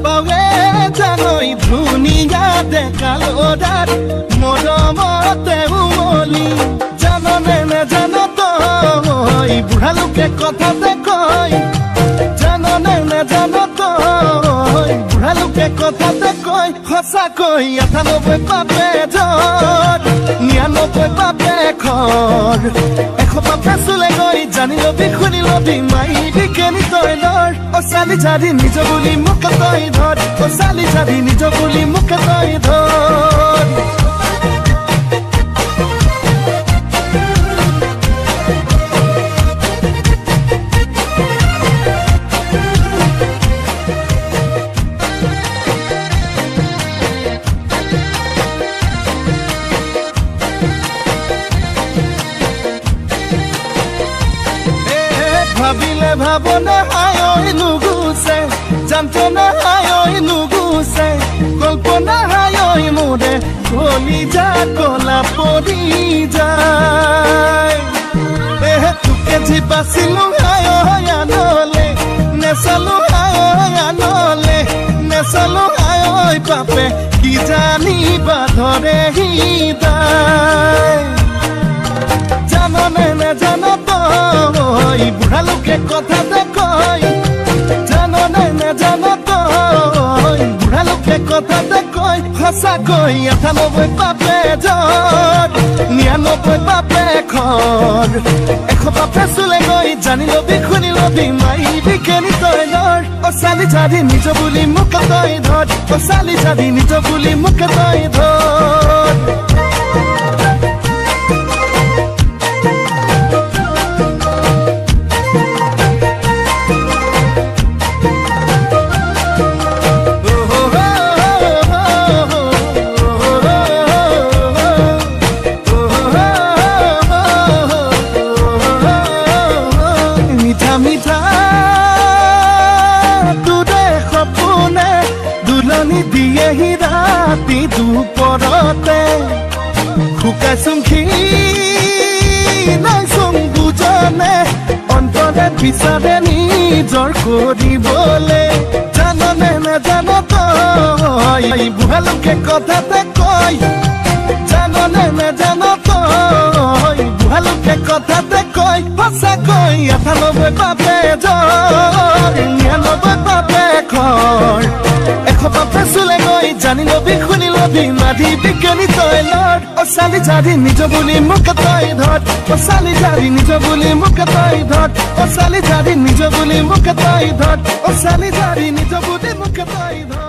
পাৱে জানৈ ধুনীয়া ডেকালদাৰ মৰমতে উমলি জাননে নেজান তই বুঢ়া লোকে কথাতে কয় জাননে নেজান তই বুঢ়া লোকে কথাতে কয় সঁচাকৈ ৯৮ পাপে জ্বৰ ৯৯ পাপে খৰ ১০০ পাপে চুলে গৈ জানি লবি শুনি লবি মাইবি কেনি তই ধৰ চালি চাৰি নিজ বুলি মোক তই ধৰ চালি চাৰি নিজ বুলি মোক তই ধৰ ভাবিলে ভাবনা হায় নুগুছে যন্ত্ৰণা হায় নুগুছে কল্পনা হায় মোৰে কলিজা কলা পৰি যায় তোকে যি বাচিলো হায় আনলে নেচালো হায় আনলে নেচালো হায় পাপে কি জানিবা ধৰে হৃদয় জাননে নেজান তই বুঢ়া লোকে কথাতে কয় জাননে নেজান তই বুঢ়া লোকে কথাতে কয় সঁচাকৈ ৯৮ পাপে জ্বৰ ৯৯ পাপে খৰ ১০০ পাপে চুলে গৈ জানি লবি শুনি লবি মাইবি কেনি তই ধৰ চালি চাৰি নিজ বুলি মোক তই ধৰ চালি চাৰি নিজ বুলি মোক তই ধৰ দিয়েহি ৰাতি দুপৰতে শুকাইছোং নাইছোং বুজনে অন্তৰে বিচাৰে নিজৰ কৰিবলে জাননে নেজান তই বুঢ়া লোকে কথাতে কয় জাননে নেজান তই বুঢ়া লোকে কথাতে কয় সঁচাকৈ ৯৮ পাপে জ্বৰ ৯৯ পাপে খৰ ১০০ পাপে চুলে গৈ জানি লবি শুনি লবি মাধিবি কেনি তই লৰ চালি চাৰি নিজ বুলি মোক তই ধৰ চালি চাৰি নিজ বুলি মোক তই ধৰ চালি চাৰি নিজ বুলি মোক তই ধৰ চালি চাৰি নিজ বুলি মোক তই ধৰ